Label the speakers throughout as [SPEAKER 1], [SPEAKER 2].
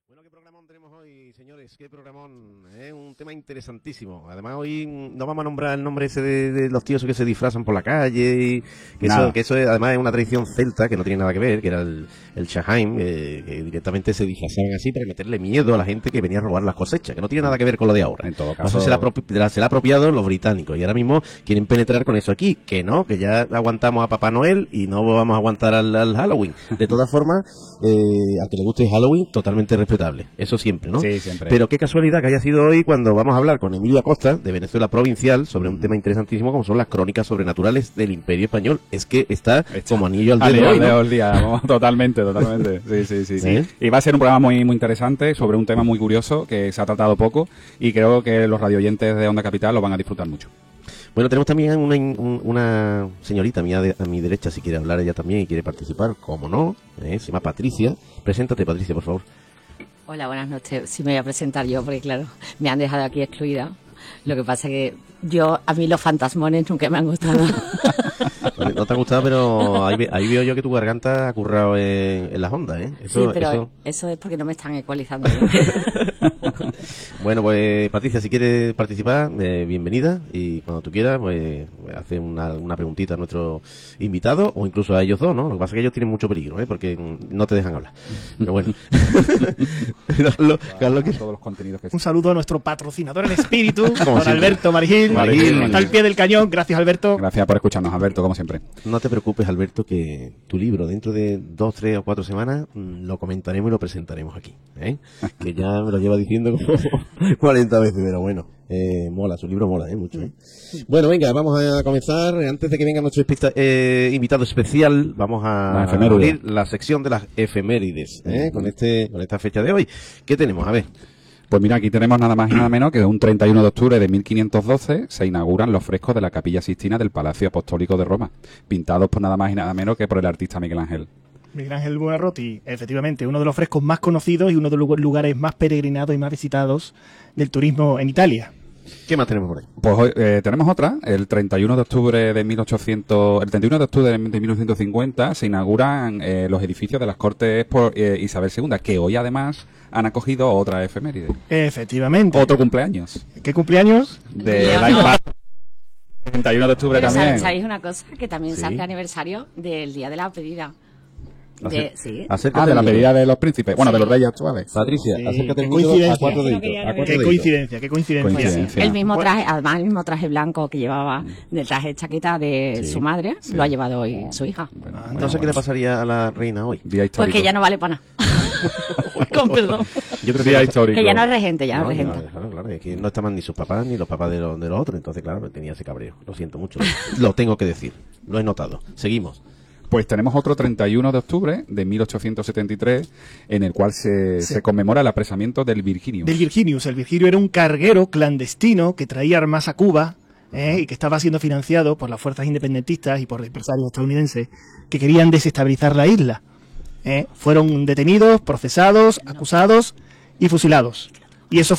[SPEAKER 1] Bueno, ¿qué programón tenemos hoy, señores? ¿Qué programón? Un tema interesantísimo. Además, hoy no vamos a nombrar el nombre ese de los tíos que se disfrazan por la calle. Y que eso además es una tradición celta que no tiene nada que ver, que era el Shahain, que directamente se disfrazaban así para meterle miedo a la gente que venía a robar las cosechas, que no tiene nada que ver con lo de ahora.
[SPEAKER 2] En todo caso,
[SPEAKER 1] eso se le ha apropiado los británicos y ahora mismo quieren penetrar con eso aquí. Que no, que ya aguantamos a Papá Noel y no vamos a aguantar al Halloween. De todas formas, al que le guste Halloween, totalmente respetable. Eso siempre, ¿no?
[SPEAKER 2] Sí, siempre.
[SPEAKER 1] Pero qué casualidad que haya sido hoy cuando vamos a hablar con Emilio Acosta, de Venezuela Provincial, sobre un tema interesantísimo como son las crónicas sobrenaturales del Imperio Español. Es que está como anillo al dedo hoy, ¿no?
[SPEAKER 2] Al día, vamos, totalmente. Sí. Y va a ser un programa muy interesante sobre un tema muy curioso que se ha tratado poco y creo que los radioyentes de Onda Capital lo van a disfrutar mucho.
[SPEAKER 1] Bueno, tenemos también una señorita mía a mi derecha, si quiere hablar ella también y quiere participar, como no, se llama Patricia. Preséntate, Patricia, por favor.
[SPEAKER 3] Hola, buenas noches. Sí me voy a presentar yo, porque claro, me han dejado aquí excluida. Lo que pasa es que a mí los fantasmones nunca me han gustado.
[SPEAKER 1] No te ha gustado, pero ahí veo yo que tu garganta ha currado en las ondas, ¿eh?
[SPEAKER 3] Sí, pero eso es porque no me están ecualizando.
[SPEAKER 1] Bueno, pues Patricia, si quieres participar, bienvenida, y cuando tú quieras, pues hace una preguntita a nuestro invitado, o incluso a ellos dos, ¿no? Lo que pasa es que ellos tienen mucho peligro, porque no te dejan hablar. Pero bueno. Carlos,
[SPEAKER 2] todos los contenidos que...
[SPEAKER 4] Un saludo a nuestro patrocinador en espíritu, don Alberto Marigil. Está al pie del cañón. Gracias, Alberto.
[SPEAKER 2] Gracias por escucharnos, Alberto, como siempre.
[SPEAKER 1] No te preocupes, Alberto, que tu libro dentro de 2, 3 o 4 semanas lo comentaremos y lo presentaremos aquí, que ya me lo lleva diciendo como 40 veces, pero bueno, mola, su libro mola, mucho, Bueno, venga, vamos a comenzar. Antes de que venga nuestro invitado especial, vamos a abrir la sección de las efemérides, con esta fecha de hoy. ¿Qué tenemos? A ver.
[SPEAKER 2] Pues mira, aquí tenemos nada más y nada menos que un 31 de octubre de 1512 se inauguran los frescos de la Capilla Sixtina del Palacio Apostólico de Roma, pintados por nada más y nada menos que por el artista Miguel Ángel.
[SPEAKER 4] Miguel Ángel Buonarroti, efectivamente, uno de los frescos más conocidos y uno de los lugares más peregrinados y más visitados del turismo en Italia.
[SPEAKER 1] ¿Qué más tenemos por ahí?
[SPEAKER 2] Pues hoy tenemos otra. El 31 de octubre de 1950 se inauguran los edificios de las Cortes por Isabel II, que hoy además han acogido otra efeméride.
[SPEAKER 4] Efectivamente.
[SPEAKER 2] Otro cumpleaños.
[SPEAKER 4] ¿Qué cumpleaños?
[SPEAKER 2] De iPad. 31 de octubre
[SPEAKER 3] pero
[SPEAKER 2] también.
[SPEAKER 3] ¿sabéis una cosa? Que también se hace aniversario del Día de la Pedida.
[SPEAKER 1] Acércate
[SPEAKER 2] de la pedida de los príncipes, bueno, de los reyes actuales.
[SPEAKER 1] Patricia, acércate
[SPEAKER 4] qué coincidencia.
[SPEAKER 1] a 4 deditos.
[SPEAKER 4] Qué coincidencia.
[SPEAKER 3] El mismo traje, además el mismo traje blanco que llevaba del traje de chaqueta de su madre, lo ha llevado hoy su hija.
[SPEAKER 1] Entonces, ¿qué le pasaría a la reina hoy?
[SPEAKER 2] Día histórico.
[SPEAKER 3] Pues que ya no vale para nada. Con perdón.
[SPEAKER 1] Yo creo
[SPEAKER 2] Día histórico.
[SPEAKER 3] Que ya no es regente, Claro,
[SPEAKER 1] es que no estaban ni sus papás ni los papás de los otros, entonces claro, tenía ese cabreo. Lo siento mucho. Lo tengo que decir. Lo he notado. Seguimos.
[SPEAKER 2] Pues tenemos otro 31 de octubre de 1873 en el cual se conmemora el apresamiento del Virginius.
[SPEAKER 4] Del Virginius. El Virginius era un carguero clandestino que traía armas a Cuba y que estaba siendo financiado por las fuerzas independentistas y por empresarios estadounidenses que querían desestabilizar la isla. Fueron detenidos, procesados, acusados y fusilados. Y eso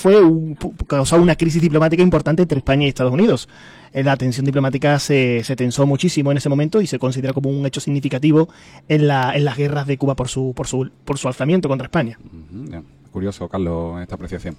[SPEAKER 4] causó una crisis diplomática importante entre España y Estados Unidos. La tensión diplomática se tensó muchísimo en ese momento y se considera como un hecho significativo en las guerras de Cuba por su alzamiento contra España.
[SPEAKER 2] Curioso, Carlos, esta apreciación.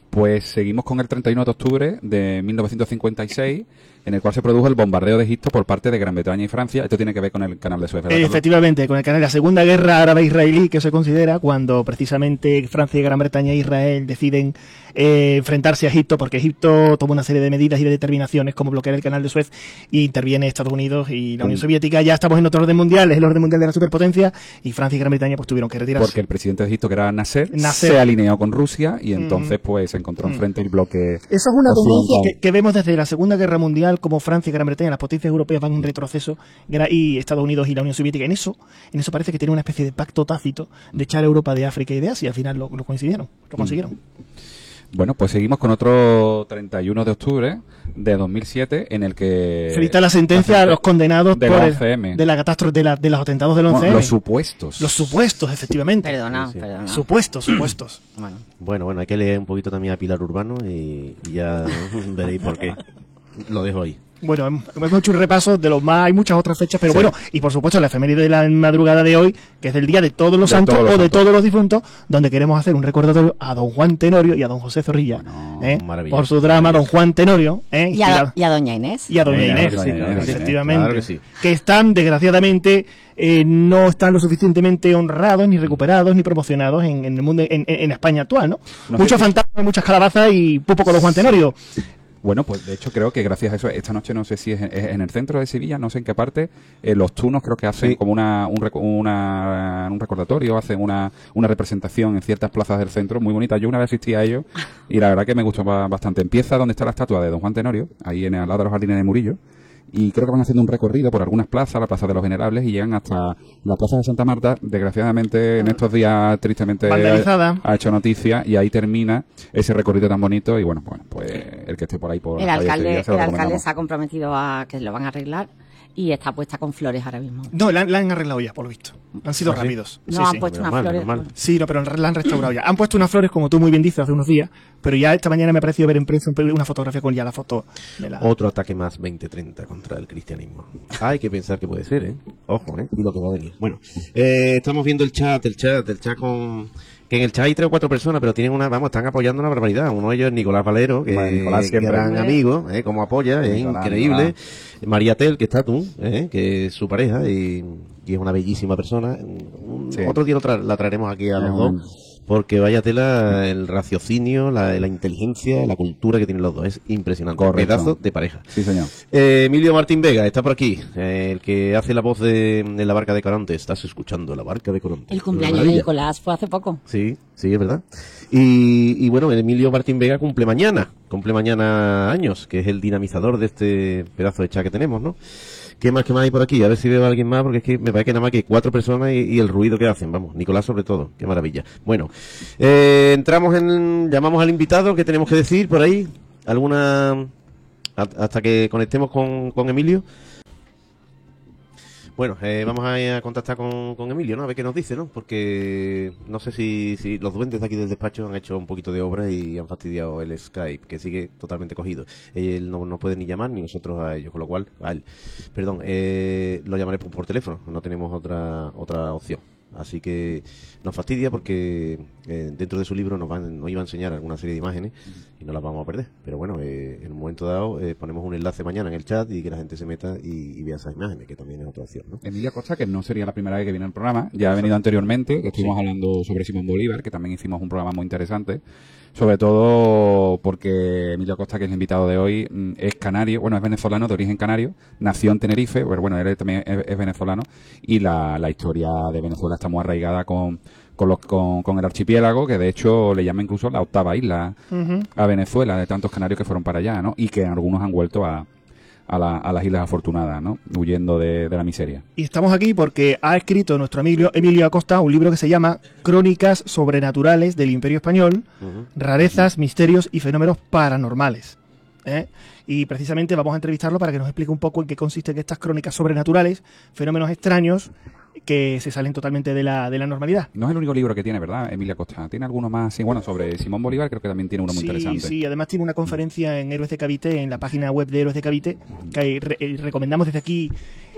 [SPEAKER 2] Pues seguimos con el 31 de octubre de 1956, en el cual se produjo el bombardeo de Egipto por parte de Gran Bretaña y Francia. Esto tiene que ver con el canal de Suez, ¿verdad, Carlos?
[SPEAKER 4] Efectivamente, con el canal de la Segunda Guerra Árabe-Israelí, que se considera cuando precisamente Francia, Gran Bretaña e Israel deciden enfrentarse a Egipto, porque Egipto toma una serie de medidas y de determinaciones como bloquear el canal de Suez, y interviene Estados Unidos y la Unión Soviética. Ya estamos en otro orden mundial, es el orden mundial de la superpotencia, y Francia y Gran Bretaña pues tuvieron que retirarse.
[SPEAKER 2] Porque el presidente de Egipto, que era Nasser, se alineó con Rusia y entonces pues se encontró enfrente el bloque.
[SPEAKER 4] Eso es una tendencia que vemos desde la Segunda Guerra Mundial, como Francia y Gran Bretaña, las potencias europeas van en retroceso, y Estados Unidos y la Unión Soviética. En eso parece que tiene una especie de pacto tácito de echar a Europa de África y de Asia. Al final lo consiguieron.
[SPEAKER 2] Bueno, pues seguimos con otro 31 de octubre de 2007 en el que
[SPEAKER 4] se dicta la sentencia a los condenados
[SPEAKER 2] de
[SPEAKER 4] la catástrofe de los atentados del 11M.
[SPEAKER 2] Los supuestos,
[SPEAKER 4] efectivamente.
[SPEAKER 3] Perdona.
[SPEAKER 4] Supuestos.
[SPEAKER 1] Bueno, hay que leer un poquito también a Pilar Urbano y ya veréis por qué. Lo dejo ahí.
[SPEAKER 4] Bueno, hemos hecho un repaso de los más, hay muchas otras fechas, pero
[SPEAKER 2] Sí.
[SPEAKER 4] bueno, y por supuesto la efeméride de la madrugada de hoy, que es el día de todos los santos
[SPEAKER 2] todos los
[SPEAKER 4] o de
[SPEAKER 2] santos.
[SPEAKER 4] todos los difuntos, donde queremos hacer un recordatorio a don Juan Tenorio y a don José Zorrilla,
[SPEAKER 1] maravilloso,
[SPEAKER 4] por su drama Don Juan Tenorio,
[SPEAKER 3] Y a doña Inés.
[SPEAKER 4] y a doña
[SPEAKER 2] Doña
[SPEAKER 4] Inés,
[SPEAKER 2] Inés,
[SPEAKER 4] sí,
[SPEAKER 2] doña Inés,
[SPEAKER 4] efectivamente,
[SPEAKER 1] claro que sí.
[SPEAKER 4] que están, desgraciadamente, no están lo suficientemente honrados, ni recuperados, ni promocionados en el mundo, en España actual, ¿no?
[SPEAKER 2] No sé
[SPEAKER 4] Muchos
[SPEAKER 2] si-
[SPEAKER 4] fantasmas, muchas calabazas y poco con don Juan Tenorio.
[SPEAKER 2] Bueno, pues de hecho creo que gracias a eso, esta noche no sé si es en el centro de Sevilla, no sé en qué parte, los tunos creo que hacen
[SPEAKER 1] Sí.
[SPEAKER 2] como un recordatorio, hacen una representación en ciertas plazas del centro muy bonita. Yo una vez asistí a ello y la verdad que me gustó bastante. Empieza donde está la estatua de don Juan Tenorio, ahí al lado de los jardines de Murillo. Y creo que van haciendo un recorrido por algunas plazas, la Plaza de los Venerables, y llegan hasta la Plaza de Santa Marta. Desgraciadamente, en estos días, tristemente,
[SPEAKER 4] Vandalizada.
[SPEAKER 2] ha hecho noticia, y ahí termina ese recorrido tan bonito. Y bueno, pues el que esté por ahí por
[SPEAKER 3] El
[SPEAKER 2] las calles de
[SPEAKER 3] alcalde,
[SPEAKER 2] Sevilla, se lo
[SPEAKER 3] el alcalde
[SPEAKER 2] recomendamos.
[SPEAKER 3] se ha comprometido a que lo van a arreglar y está puesta con flores ahora mismo.
[SPEAKER 4] No, la han arreglado ya, por lo visto. Han sido
[SPEAKER 1] ¿Ah, sí?
[SPEAKER 4] rápidos.
[SPEAKER 3] No
[SPEAKER 4] Sí,
[SPEAKER 3] han
[SPEAKER 4] sí.
[SPEAKER 3] puesto
[SPEAKER 1] Menos
[SPEAKER 3] unas
[SPEAKER 1] mal,
[SPEAKER 3] flores.
[SPEAKER 1] menos mal.
[SPEAKER 4] Sí, no, pero la han restaurado ya. Han puesto unas flores, como tú muy bien dices, hace unos días, pero ya esta mañana me ha parecido ver en prensa una fotografía con ya la foto de la...
[SPEAKER 1] Otro ataque más 2030 contra el cristianismo. Hay que pensar que puede ser, ¿eh? Ojo, ¿eh? Y lo que va a venir. Bueno, estamos viendo el chat con... Que en el chat hay 3 o 4 personas, pero tienen están apoyando una barbaridad. Uno de ellos es Nicolás Valero, que
[SPEAKER 2] Bueno, Nicolás
[SPEAKER 1] es
[SPEAKER 2] siempre.
[SPEAKER 1] gran amigo, como apoya, es
[SPEAKER 2] Nicolás,
[SPEAKER 1] increíble. María Tel, que está tú, que es su pareja y es una bellísima persona.
[SPEAKER 2] Sí.
[SPEAKER 1] Otro día la traeremos aquí a los dos, porque vaya tela el raciocinio, la inteligencia, la cultura que tienen los dos. Es impresionante.
[SPEAKER 2] Correcto.
[SPEAKER 1] Pedazo de pareja.
[SPEAKER 2] Sí, señor.
[SPEAKER 1] Emilio Martín Vega está por aquí, el que hace la voz de La Barca de Coronte. Estás escuchando La Barca de Coronte.
[SPEAKER 3] El
[SPEAKER 1] Una
[SPEAKER 3] cumpleaños de
[SPEAKER 1] maravilla.
[SPEAKER 3] Nicolás fue hace poco.
[SPEAKER 1] Sí, sí, es verdad. Y bueno, Emilio Martín Vega cumple mañana años, que es el dinamizador de este pedazo de chat que tenemos, ¿no? ¿Qué más hay por aquí? A ver si veo a alguien más, porque es que me parece que nada más que 4 personas y el ruido que hacen, vamos, Nicolás sobre todo, qué maravilla. Bueno, llamamos al invitado, ¿qué tenemos que decir por ahí? Hasta que conectemos con Emilio. Bueno, vamos a contactar con Emilio, ¿no? A ver qué nos dice, ¿no? Porque no sé si los duendes de aquí del despacho han hecho un poquito de obra y han fastidiado el Skype, que sigue totalmente cogido. Él no puede ni llamar, ni nosotros a ellos, con lo cual, a él. Perdón, lo llamaré por teléfono, no tenemos otra opción. Así que nos fastidia porque dentro de su libro nos iba a enseñar alguna serie de imágenes y no las vamos a perder. Pero bueno, en un momento dado ponemos un enlace mañana en el chat y que la gente se meta y vea esas imágenes, que también es otra opción, ¿no?
[SPEAKER 2] Emilia Costa, que no sería la primera vez que viene al programa, ya ha venido anteriormente, que estuvimos hablando sobre Simón Bolívar, que también hicimos un programa muy interesante, sobre todo porque Emilio Costa, que es el invitado de hoy, es canario, bueno, es venezolano, de origen canario, nació en Tenerife, pero bueno, él también es venezolano, y la historia de Venezuela está muy arraigada con el archipiélago, que de hecho le llama incluso la octava isla a Venezuela, de tantos canarios que fueron para allá, ¿no? Y que algunos han vuelto a las Islas Afortunadas, ¿no? Huyendo de la miseria.
[SPEAKER 4] Y estamos aquí porque ha escrito nuestro amigo Emilio Acosta un libro que se llama Crónicas sobrenaturales del Imperio Español, rarezas, misterios y fenómenos paranormales. Y precisamente vamos a entrevistarlo para que nos explique un poco en qué consisten estas crónicas sobrenaturales, fenómenos extraños que se salen totalmente de la normalidad.
[SPEAKER 2] No es el único libro que tiene, ¿verdad, Emilia Costa? Tiene alguno más, sí, bueno, sobre Simón Bolívar creo que también tiene uno muy interesante.
[SPEAKER 4] Sí, además tiene una conferencia en Héroes de Cavite, en la página web de Héroes de Cavite, que recomendamos desde aquí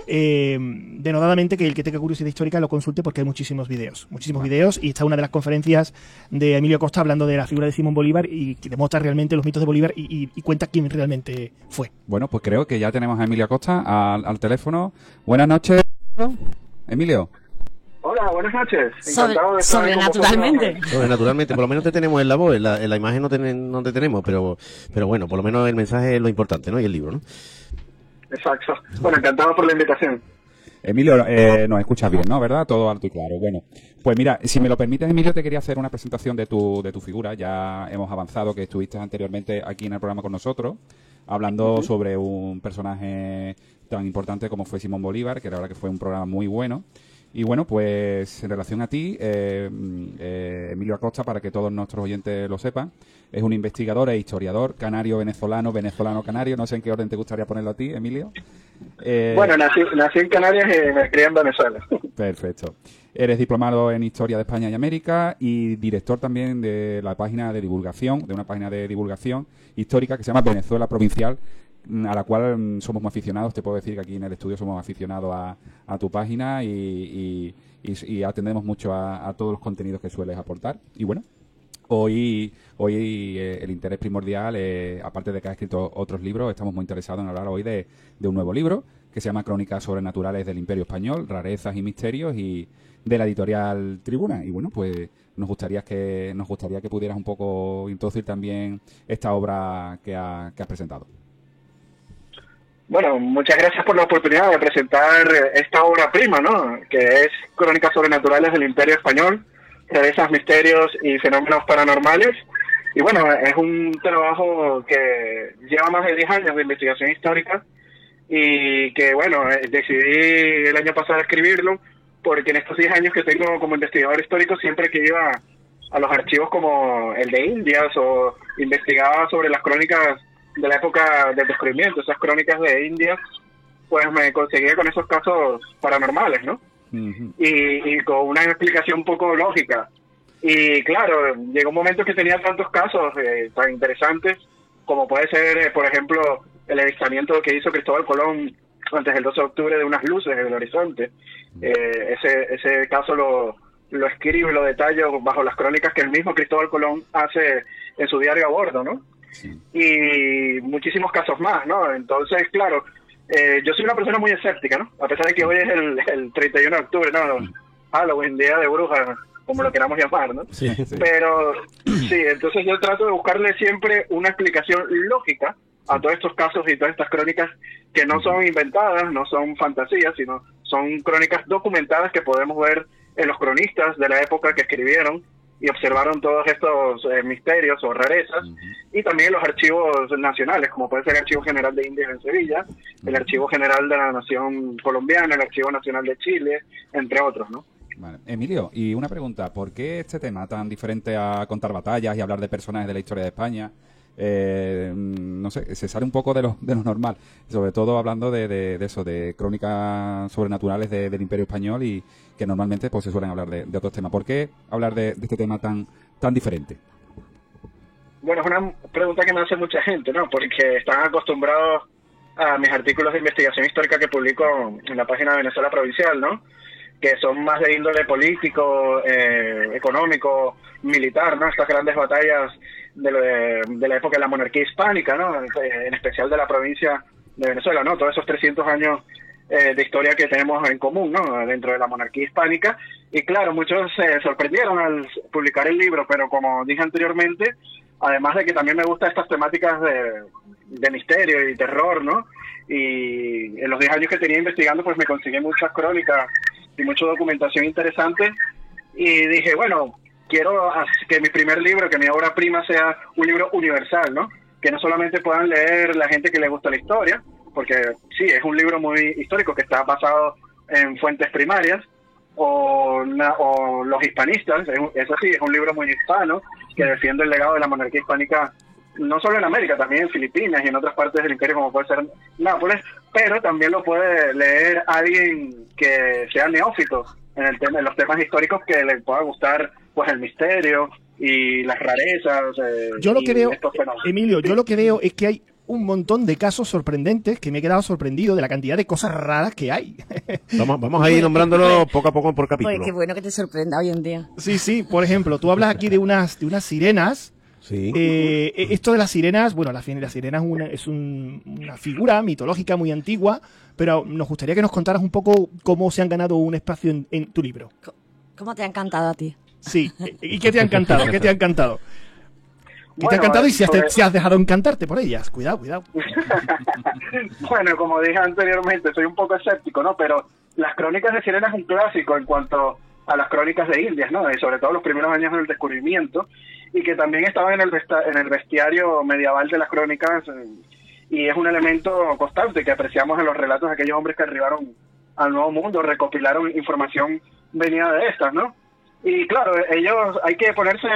[SPEAKER 4] denodadamente que el que tenga curiosidad histórica lo consulte porque hay muchísimos videos, y está una de las conferencias de Emilio Costa hablando de la figura de Simón Bolívar y que demuestra realmente los mitos de Bolívar y cuenta quién realmente fue.
[SPEAKER 2] Bueno, pues creo que ya tenemos a Emilia Costa al teléfono. Buenas noches, Emilio.
[SPEAKER 5] Hola, buenas noches. Encantado de estar
[SPEAKER 3] Sobrenaturalmente.
[SPEAKER 1] Sobrenaturalmente, por lo menos te tenemos en la voz, en la imagen no te tenemos, pero bueno, por lo menos el mensaje es lo importante, ¿no? Y el libro, ¿no?
[SPEAKER 5] Exacto. Bueno, encantado por la invitación.
[SPEAKER 2] Emilio, nos escuchas bien, ¿no? ¿Verdad? Todo alto y claro. Bueno, pues mira, si me lo permites, Emilio, te quería hacer una presentación de tu figura. Ya hemos avanzado que estuviste anteriormente aquí en el programa con nosotros, hablando sobre un personaje tan importante como fue Simón Bolívar, que la verdad que fue un programa muy bueno. Y bueno, pues en relación a ti, Emilio Acosta, para que todos nuestros oyentes lo sepan, es un investigador e historiador, canario, venezolano, canario. No sé en qué orden te gustaría ponerlo a ti, Emilio.
[SPEAKER 5] Bueno, nací en Canarias y me crié en Venezuela.
[SPEAKER 2] Perfecto. Eres diplomado en Historia de España y América y director también de una página de divulgación histórica que se llama Venezuela Provincial, a la cual somos muy aficionados. Te puedo decir que aquí en el estudio somos aficionados a tu página y atendemos mucho a todos los contenidos que sueles aportar. Y bueno, hoy el interés primordial, aparte de que has escrito otros libros, estamos muy interesados en hablar hoy de un nuevo libro que se llama Crónicas sobrenaturales del Imperio Español, rarezas y misterios, y de la editorial Tribuna. Y bueno, pues nos gustaría que pudieras un poco introducir también esta obra que has presentado.
[SPEAKER 5] Bueno, muchas gracias por la oportunidad de presentar esta obra prima, ¿no? Que es Crónicas sobrenaturales del Imperio Español, rarezas, misterios y fenómenos paranormales. Y bueno, es un trabajo que lleva más de 10 años de investigación histórica y que, bueno, decidí el año pasado escribirlo porque en estos 10 años que tengo como investigador histórico, siempre que iba a los archivos como el de Indias o investigaba sobre las crónicas de la época del descubrimiento, esas crónicas de Indias, pues me conseguía con esos casos paranormales, ¿no?
[SPEAKER 2] Uh-huh.
[SPEAKER 5] Y con una explicación un poco lógica. Y claro, llegó un momento que tenía tantos casos tan interesantes como puede ser, por ejemplo, el avistamiento que hizo Cristóbal Colón antes del 12 de octubre de unas luces en el horizonte. Ese caso lo escribo y lo detallo bajo las crónicas que el mismo Cristóbal Colón hace en su diario a bordo, ¿no?
[SPEAKER 2] Sí.
[SPEAKER 5] Y muchísimos casos más, ¿no? Entonces, claro, yo soy una persona muy escéptica, ¿no? A pesar de que hoy es el 31 de octubre, ¿no? Halloween, Día de Brujas, como lo queramos llamar, ¿no?
[SPEAKER 1] Sí, sí.
[SPEAKER 5] Pero, sí, entonces yo trato de buscarle siempre una explicación lógica a todos estos casos y todas estas crónicas que no son inventadas, no son fantasías, sino son crónicas documentadas que podemos ver en los cronistas de la época que escribieron y observaron todos estos misterios o rarezas, y también los archivos nacionales, como puede ser el Archivo General de Indias en Sevilla, el Archivo General de la Nación Colombiana, el Archivo Nacional de Chile, entre otros, ¿no?
[SPEAKER 2] Vale. Emilio, y una pregunta, ¿por qué este tema tan diferente a contar batallas y hablar de personajes de la historia de España? No sé, se sale un poco de lo normal, sobre todo hablando de eso, de crónicas sobrenaturales del Imperio Español, y que normalmente pues se suelen hablar de otros temas. ¿Por qué hablar de este tema tan diferente?
[SPEAKER 5] Bueno, es una pregunta que me hace mucha gente, ¿no? Porque están acostumbrados a mis artículos de investigación histórica que publico en la página de Venezuela Provincial, ¿no? Que son más de índole político, económico, militar, ¿no? Estas grandes batallas de la época de la monarquía hispánica, ¿no? En especial de la provincia de Venezuela, ¿no? Todos esos 300 años de historia que tenemos en común, ¿no? Dentro de la monarquía hispánica. Y claro, muchos se sorprendieron al publicar el libro, pero como dije anteriormente, además de que también me gustan estas temáticas de misterio y terror, ¿no? Y en los 10 años que tenía investigando, pues me conseguí muchas crónicas y mucha documentación interesante, y dije, bueno, quiero que mi primer libro, que mi obra prima sea un libro universal, ¿no? Que no solamente puedan leer la gente que le gusta la historia, porque sí, es un libro muy histórico que está basado en fuentes primarias, o los hispanistas, eso sí, es un libro muy hispano, que defiende el legado de la monarquía hispánica, no solo en América, también en Filipinas y en otras partes del imperio, como puede ser Nápoles, pero también lo puede leer alguien que sea neófito en los temas históricos, que le pueda gustar pues el misterio y las rarezas.
[SPEAKER 4] Yo lo que veo, Emilio,
[SPEAKER 5] sí.
[SPEAKER 4] yo lo que veo es que hay un montón de casos sorprendentes, que me he quedado sorprendido de la cantidad de cosas raras que hay.
[SPEAKER 1] Vamos a ir nombrándolo poco a poco por capítulo.
[SPEAKER 3] Pues qué bueno que te sorprenda hoy en día.
[SPEAKER 4] Sí, por ejemplo, tú hablas aquí de unas sirenas.
[SPEAKER 1] Sí.
[SPEAKER 4] Esto de las sirenas, bueno, la sirena es una figura mitológica muy antigua, pero nos gustaría que nos contaras un poco cómo se han ganado un espacio en tu libro.
[SPEAKER 3] ¿Cómo te ha encantado a ti?
[SPEAKER 4] Sí, ¿y qué te ha encantado? ¿Qué te ha encantado? ¿Qué te ha
[SPEAKER 5] Bueno,
[SPEAKER 4] encantado y si has dejado encantarte por ellas? Cuidado.
[SPEAKER 5] Bueno, como dije anteriormente, soy un poco escéptico, ¿no? Pero las crónicas de sirenas es un clásico en cuanto a las crónicas de Indias, ¿no? Y sobre todo los primeros años del descubrimiento, y que también estaban en el bestiario medieval de las crónicas, y es un elemento constante que apreciamos en los relatos de aquellos hombres que arribaron al Nuevo Mundo, recopilaron información venida de estas, ¿no? Y claro, ellos, hay que ponerse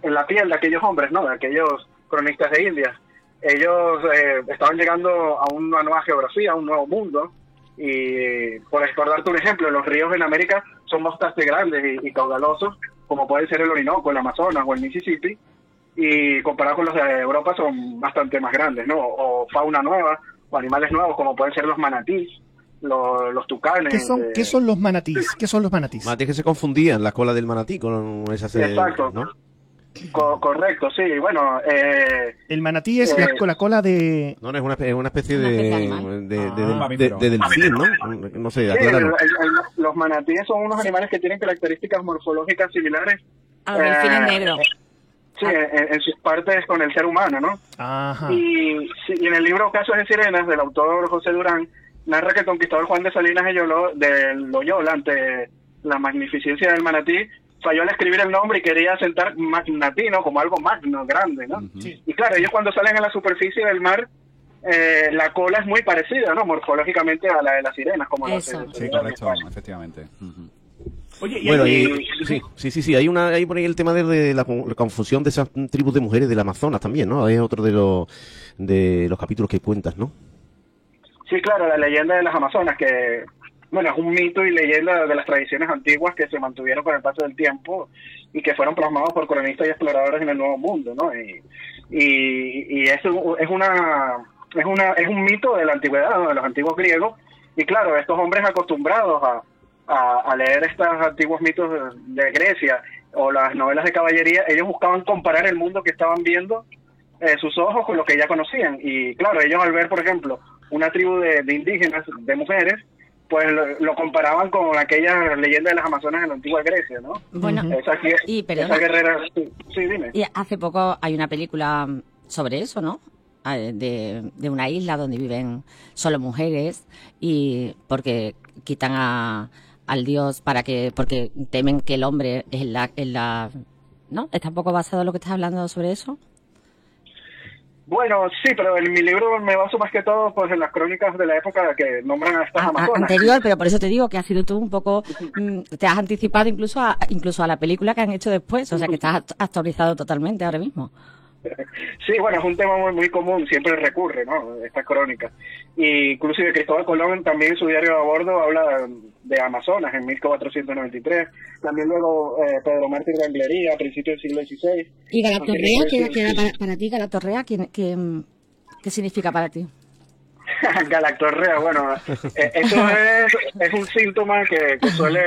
[SPEAKER 5] en la piel de aquellos hombres, ¿no? De aquellos cronistas de Indias. Ellos estaban llegando a una nueva geografía, a un nuevo mundo, y por darte un ejemplo, los ríos en América son bastante grandes y caudalosos, como puede ser el Orinoco, el Amazonas o el Mississippi, y comparado con los de Europa son bastante más grandes, ¿no? O fauna nueva, o animales nuevos, como pueden ser los manatís, los tucanes.
[SPEAKER 4] ¿Qué son los manatís? ¿Qué son los manatís?
[SPEAKER 1] Manatís que se confundían la cola del manatí con esas...
[SPEAKER 5] Exacto.
[SPEAKER 1] ¿no?
[SPEAKER 5] Correcto, sí. Bueno,
[SPEAKER 4] el manatí es la cola de...
[SPEAKER 1] No, es una especie
[SPEAKER 3] Una especie de
[SPEAKER 1] de
[SPEAKER 3] animal.
[SPEAKER 1] de delfín, ¿no? No sé,
[SPEAKER 5] sí,
[SPEAKER 1] acláranos.
[SPEAKER 5] los manatíes son unos animales que tienen características morfológicas similares.
[SPEAKER 3] A los delfines negros.
[SPEAKER 5] Sí, en sus partes con el ser humano, ¿no?
[SPEAKER 4] Ajá.
[SPEAKER 5] Y en el libro Casos de Sirenas, del autor José Durán, narra que el conquistador Juan de Salinas de Loyola, ante la magnificencia del manatí, falló al escribir el nombre y quería asentar manatí, ¿no? Como algo magno, grande, ¿no?
[SPEAKER 4] Sí.
[SPEAKER 5] Y claro, ellos cuando salen a la superficie del mar, la cola es muy parecida, ¿no? Morfológicamente a la de las sirenas, como
[SPEAKER 3] Eso.
[SPEAKER 2] Sí, correcto, efectivamente.
[SPEAKER 4] Oye,
[SPEAKER 1] Bueno, sí, hay por ahí el tema de la confusión de esas tribus de mujeres del Amazonas también, ¿no? Es otro de los capítulos que cuentas, ¿no?
[SPEAKER 5] Sí, claro, la leyenda de las Amazonas, que, bueno, es un mito y leyenda de las tradiciones antiguas que se mantuvieron con el paso del tiempo y que fueron plasmados por cronistas y exploradores en el Nuevo Mundo, ¿no? Y eso es un mito de la antigüedad, ¿no? De los antiguos griegos, y claro, estos hombres acostumbrados a leer estos antiguos mitos de Grecia o las novelas de caballería, ellos buscaban comparar el mundo que estaban viendo sus ojos con lo que ya conocían. Y claro, ellos al ver, por ejemplo, una tribu de indígenas, de mujeres, pues lo comparaban con aquella leyenda de las Amazonas en la antigua Grecia, ¿no?
[SPEAKER 3] Bueno,
[SPEAKER 5] Esa guerrera... Sí, dime.
[SPEAKER 3] y hace poco hay una película sobre eso, ¿no? De una isla donde viven solo mujeres y porque quitan al dios porque temen que el hombre es la ¿no? ¿Está un poco basado en lo que estás hablando sobre eso?
[SPEAKER 5] Bueno, sí, pero en mi libro me baso más que todo pues en las crónicas de la época que nombran a estas amazonas.
[SPEAKER 3] Anterior, pero por eso te digo que has sido tú un poco, te has anticipado incluso a la película que han hecho después, o sea que estás actualizado totalmente ahora mismo.
[SPEAKER 5] Sí, bueno, es un tema muy común, siempre recurre, ¿no? Esta crónica. Y inclusive Cristóbal Colón también en su diario a bordo habla de Amazonas en 1493. También luego Pedro Mártir de Anglería a principios del siglo XVI.
[SPEAKER 3] ¿Y Galatorrea? ¿Qué era para ti Galatorrea? ¿Qué significa para ti?
[SPEAKER 5] Galactorrea, bueno, eso es un síntoma que suele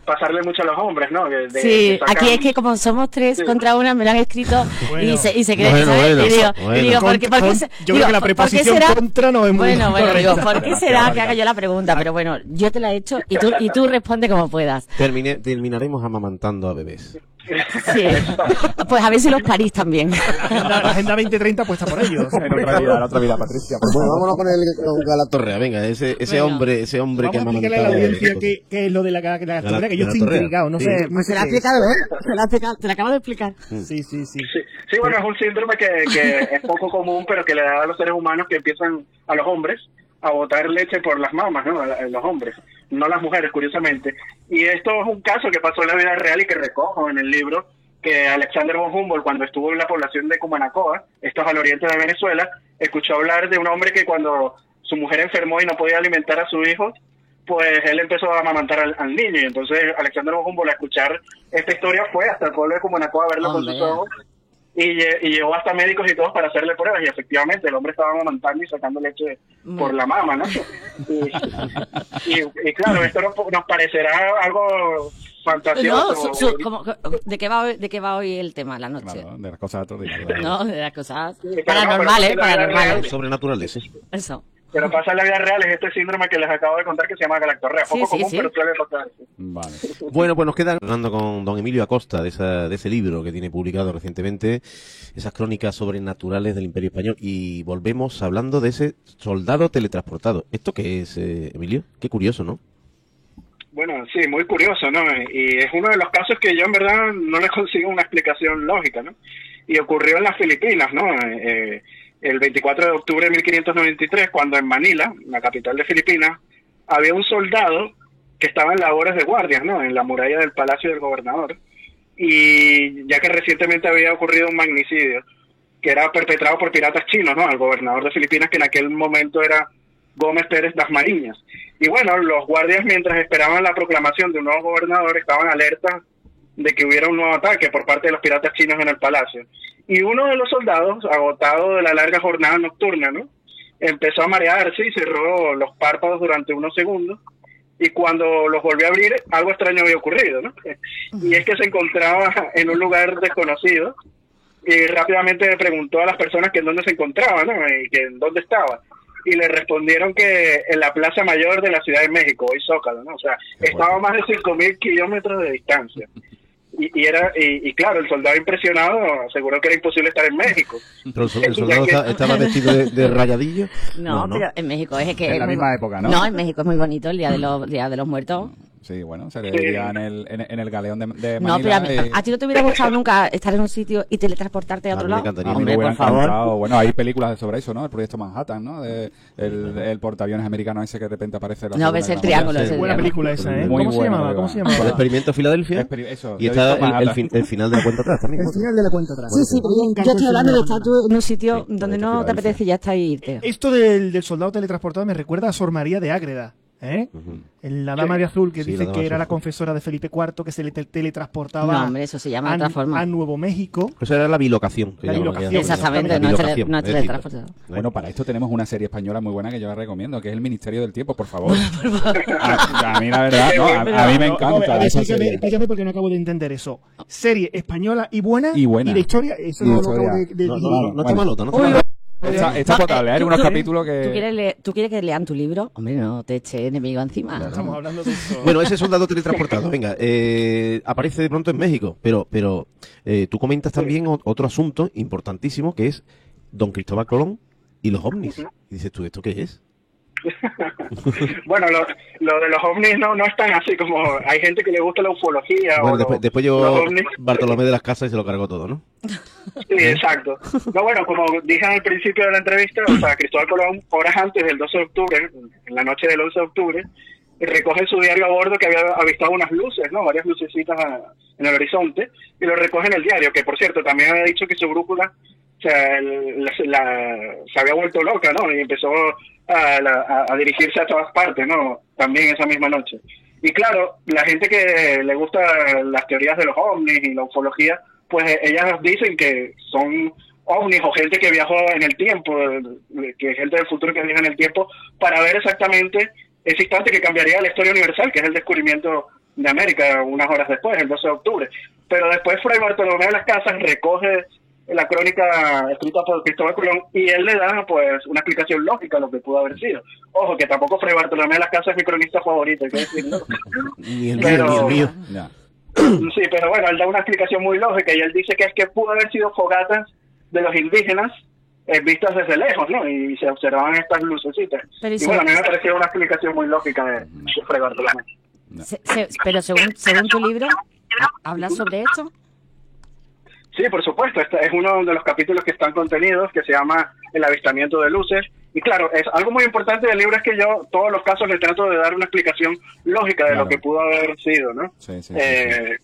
[SPEAKER 5] pasarle mucho a los hombres, ¿no?
[SPEAKER 3] Sí, aquí es que como somos tres contra una, me lo han escrito y se cree, ¿sabes? Y digo, ¿por qué
[SPEAKER 4] yo creo que la preposición contra no es muy correcta.
[SPEAKER 3] Digo, ¿por qué será que haga yo la pregunta? Pero bueno, yo te la he hecho y tú responde como puedas.
[SPEAKER 1] Terminaremos amamantando a bebés.
[SPEAKER 3] Sí, pues a ver si los parís también.
[SPEAKER 4] La Agenda 2030 puesta por ellos.
[SPEAKER 2] En otra vida, Patricia.
[SPEAKER 1] Bueno, vámonos con Galatorrea, venga, ese hombre que
[SPEAKER 4] vamos a explicarle a la audiencia qué es lo de la Galatorrea, que yo estoy intrigado, no sé.
[SPEAKER 3] Se la ha explicado, ¿eh? Te la acabo de explicar.
[SPEAKER 4] Sí.
[SPEAKER 5] Sí, bueno, es un síndrome que es poco común, pero que le da a los seres humanos que empiezan, a los hombres, a botar leche por las mamas, ¿no? A los hombres, no las mujeres, curiosamente. Y esto es un caso que pasó en la vida real y que recojo en el libro, que Alexander von Humboldt, cuando estuvo en la población de Cumanacoa, esto es al oriente de Venezuela, escuchó hablar de un hombre que cuando su mujer enfermó y no podía alimentar a su hijo, pues él empezó a amamantar al niño. Y entonces Alexander von Humboldt, a escuchar esta historia, fue hasta el pueblo de Cumanacoa a verlo con sus ojos. Y llevó hasta médicos y todos para hacerle pruebas, y efectivamente el hombre estaba amamantando y sacando leche por la mama, ¿no? Y claro, esto nos parecerá algo fantasioso.
[SPEAKER 3] ¿De qué va hoy el tema, la noche?
[SPEAKER 2] Claro, de las cosas extraordinarias.
[SPEAKER 3] No, de las cosas
[SPEAKER 5] paranormales.
[SPEAKER 1] Sobrenaturales, sí.
[SPEAKER 3] Eso.
[SPEAKER 5] Pero pasa en la vida real, es este síndrome que les acabo de contar que se llama galactorrea. Poco común, pero suele pasar.
[SPEAKER 2] Vale.
[SPEAKER 1] Bueno, pues nos quedan hablando con don Emilio Acosta de ese libro que tiene publicado recientemente, esas crónicas sobrenaturales del Imperio Español, y volvemos hablando de ese soldado teletransportado. ¿Esto qué es, Emilio? Qué curioso, ¿no?
[SPEAKER 5] Bueno, sí, muy curioso, ¿no? Y es uno de los casos que yo en verdad no le consigo una explicación lógica, ¿no? Y ocurrió en las Filipinas, ¿no? El 24 de octubre de 1593, cuando en Manila, la capital de Filipinas, había un soldado que estaba en labores de guardias, ¿no? En la muralla del Palacio del Gobernador. Y ya que recientemente había ocurrido un magnicidio que era perpetrado por piratas chinos, ¿no? Al gobernador de Filipinas, que en aquel momento era Gómez Pérez Dasmariñas. Y bueno, los guardias, mientras esperaban la proclamación de un nuevo gobernador, estaban alertas de que hubiera un nuevo ataque por parte de los piratas chinos en el palacio. Y uno de los soldados, agotado de la larga jornada nocturna, ¿no?, empezó a marearse y cerró los párpados durante unos segundos, y cuando los volvió a abrir, algo extraño había ocurrido, ¿no? Y es que se encontraba en un lugar desconocido, y rápidamente le preguntó a las personas que en dónde se encontraba, ¿no?, y que en dónde estaba. Y le respondieron que en la Plaza Mayor de la Ciudad de México, hoy Zócalo, ¿no? O sea, estaba a más de 5.000 kilómetros de distancia. Y claro, el soldado impresionado aseguró que era imposible estar en México.
[SPEAKER 1] Pero el soldado estaba vestido de rayadillo.
[SPEAKER 3] No, pero en México es que...
[SPEAKER 2] En la misma época, ¿no?
[SPEAKER 3] No, en México es muy bonito el Día de los Muertos.
[SPEAKER 2] Sí, bueno, se le veía en el galeón de
[SPEAKER 3] No,
[SPEAKER 2] Manila.
[SPEAKER 3] pero a ti no te hubiera gustado nunca estar en un sitio y teletransportarte a otro
[SPEAKER 1] me
[SPEAKER 3] lado.
[SPEAKER 1] encantaría.
[SPEAKER 2] A mí me
[SPEAKER 3] Hombre,
[SPEAKER 2] hubiera
[SPEAKER 3] por favor.
[SPEAKER 2] encantado. Bueno, hay películas sobre eso, ¿no? El proyecto Manhattan, ¿no? El portaaviones americano ese que de repente aparece. La
[SPEAKER 3] No, ves el triángulo.
[SPEAKER 1] Sí,
[SPEAKER 3] ese
[SPEAKER 4] Buena
[SPEAKER 3] triángulo.
[SPEAKER 4] película esa, ¿eh?
[SPEAKER 2] Muy
[SPEAKER 4] ¿Cómo se
[SPEAKER 2] buena,
[SPEAKER 4] llamaba?
[SPEAKER 2] muy
[SPEAKER 4] ¿Cómo se
[SPEAKER 2] buena.
[SPEAKER 1] Con el
[SPEAKER 4] llamaba?
[SPEAKER 1] experimento Filadelfia.
[SPEAKER 2] Eso,
[SPEAKER 1] Y
[SPEAKER 2] yo he
[SPEAKER 1] está
[SPEAKER 2] visto Manhattan.
[SPEAKER 1] el final de la cuenta atrás también.
[SPEAKER 4] El final de la cuenta atrás.
[SPEAKER 3] Sí, pero yo estoy hablando de estar tú en un sitio
[SPEAKER 1] Sí,
[SPEAKER 3] donde
[SPEAKER 1] proyecto
[SPEAKER 3] no te
[SPEAKER 1] Filadelfia.
[SPEAKER 3] apetece y ya está y irte.
[SPEAKER 4] Esto del soldado teletransportado me recuerda a Sor María de Ágreda, ¿eh?
[SPEAKER 1] Ujú.
[SPEAKER 4] La dama de azul que
[SPEAKER 1] Sí,
[SPEAKER 4] dice
[SPEAKER 1] la dama
[SPEAKER 4] que era
[SPEAKER 1] azul.
[SPEAKER 4] la confesora de Felipe IV que se le teletransportaba
[SPEAKER 3] No, hombre, eso se llama de otra forma.
[SPEAKER 4] a Nuevo México.
[SPEAKER 1] Eso era la bilocación. que
[SPEAKER 4] La
[SPEAKER 1] llaman
[SPEAKER 4] bilocación.
[SPEAKER 1] aquí.
[SPEAKER 3] Exactamente,
[SPEAKER 1] La
[SPEAKER 3] no es
[SPEAKER 1] bilocación,
[SPEAKER 3] no es
[SPEAKER 1] es distinto.
[SPEAKER 3] teletransportado.
[SPEAKER 2] Bueno, para esto tenemos una serie española muy buena que yo la recomiendo, que es El Ministerio del Tiempo, por favor. A mí, la verdad, no, a mí me encanta esa
[SPEAKER 4] Explícame,
[SPEAKER 2] serie.
[SPEAKER 4] explícame porque no acabo de entender eso. Serie española y buena.
[SPEAKER 2] Y buena.
[SPEAKER 4] Y de historia, eso
[SPEAKER 2] Y de
[SPEAKER 4] no lo acabo
[SPEAKER 2] historia.
[SPEAKER 4] de
[SPEAKER 1] No,
[SPEAKER 4] digerir.
[SPEAKER 1] no toma nota, no toma nota.
[SPEAKER 2] Está potable, hay unos capítulos que...
[SPEAKER 3] ¿Tú quieres que lean tu libro? Hombre, no te eche enemigo encima.
[SPEAKER 4] Estamos hablando de eso.
[SPEAKER 1] Bueno, ese soldado teletransportado, venga, aparece de pronto en México, pero tú comentas también otro asunto importantísimo que es Don Cristóbal Colón y los ovnis. Y dices tú, ¿esto qué es?
[SPEAKER 5] Bueno, lo de los ovnis no es tan así, como hay gente que le gusta la ufología.
[SPEAKER 1] Bueno,
[SPEAKER 5] o
[SPEAKER 1] después
[SPEAKER 5] los
[SPEAKER 1] llegó
[SPEAKER 5] ovnis.
[SPEAKER 1] Bartolomé de las Casas y se lo cargó todo, ¿no?
[SPEAKER 5] Sí, exacto. No, bueno, como dije al principio de la entrevista, o sea, Cristóbal Colón, horas antes del 12 de octubre, en la noche del 11 de octubre, recoge en su diario a bordo que había avistado unas luces, ¿no? Varias lucecitas en el horizonte, y lo recoge en el diario, que por cierto, también había dicho que su brújula, o sea, se había vuelto loca, ¿no? Y empezó a dirigirse a todas partes, ¿no? También esa misma noche. Y claro, la gente que le gusta las teorías de los ovnis y la ufología, pues ellas dicen que son ovnis o gente que viajó en el tiempo, que gente del futuro que viaja en el tiempo, para ver exactamente ese instante que cambiaría la historia universal, que es el descubrimiento de América unas horas después, el 12 de octubre. Pero después Fray Bartolomé de las Casas recoge la crónica escrita por Cristóbal Colón y él le da pues una explicación lógica a lo que pudo haber sido. Ojo, que tampoco Fray Bartolomé de las Casas es mi cronista favorito, hay que decirlo.
[SPEAKER 1] Ni el
[SPEAKER 5] Pero-
[SPEAKER 1] mío, ni el mío.
[SPEAKER 2] Ya.
[SPEAKER 5] Sí, pero bueno, él da una explicación muy lógica y él dice que es que pudo haber sido fogatas de los indígenas vistas desde lejos, ¿no? Y se observaban estas lucecitas.
[SPEAKER 3] Pero
[SPEAKER 5] Y bueno, a mí me pareció una explicación muy lógica de Fray Bartolomé.
[SPEAKER 3] Pero según tu libro, ¿hablas sobre esto?
[SPEAKER 5] Sí, por supuesto, este es uno de los capítulos que están contenidos, que se llama El avistamiento de luces. Y claro, es algo muy importante del libro es que yo, todos los casos, le trato de dar una explicación lógica de
[SPEAKER 2] Claro.
[SPEAKER 5] lo que pudo haber sido, ¿no?
[SPEAKER 2] Sí, sí,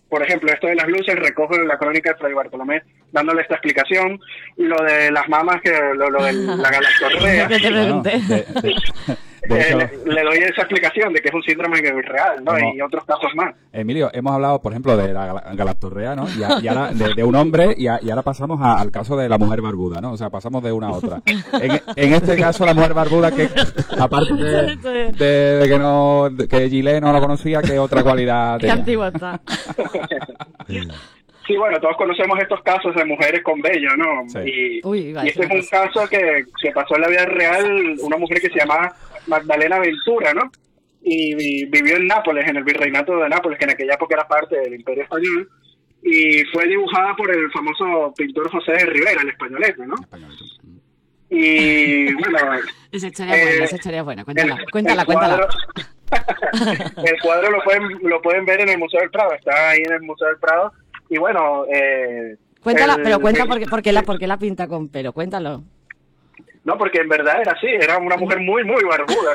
[SPEAKER 5] Por ejemplo, esto de las luces, recojo la crónica de Fray Bartolomé dándole esta explicación. Lo de las mamas, que lo de la galactorrea,
[SPEAKER 3] Que te
[SPEAKER 2] Bueno,
[SPEAKER 3] pregunté.
[SPEAKER 2] de hecho,
[SPEAKER 5] le doy esa explicación de que es un síndrome real, ¿no?
[SPEAKER 2] No.
[SPEAKER 5] Y otros casos más.
[SPEAKER 2] Emilio, hemos hablado, por ejemplo, de la galactorrea, ¿no? Y ahora de un hombre y ahora pasamos al caso de la mujer barbuda, ¿no? O sea, pasamos de una a otra. En este caso, la mujer barbuda, que aparte que Gillet no lo conocía, ¿qué otra cualidad
[SPEAKER 3] Qué
[SPEAKER 2] tenía?
[SPEAKER 3] antiguo está.
[SPEAKER 5] Sí, bueno, todos conocemos estos casos de mujeres con vello, ¿no?
[SPEAKER 2] Sí.
[SPEAKER 3] Uy, va a
[SPEAKER 5] Y
[SPEAKER 3] decir
[SPEAKER 5] este es un
[SPEAKER 3] una
[SPEAKER 5] caso que pasó en la vida real, una mujer que se llamaba Magdalena Ventura, ¿no? Y vivió en Nápoles, en el virreinato de Nápoles, que en aquella época era parte del Imperio Español, y fue dibujada por el famoso pintor José de Rivera, el españolete, ¿no? Y bueno,
[SPEAKER 3] Esa historia es buena, esa historia es buena. Cuéntala,
[SPEAKER 5] el
[SPEAKER 3] cuéntala.
[SPEAKER 5] cuadro, el cuadro lo pueden ver en el Museo del Prado, está ahí en el Museo del Prado, y bueno...
[SPEAKER 3] Cuéntala,
[SPEAKER 5] el-
[SPEAKER 3] pero cuenta por qué la pinta con pelo, cuéntalo.
[SPEAKER 5] No, porque en verdad era así, era una mujer muy, muy barbuda.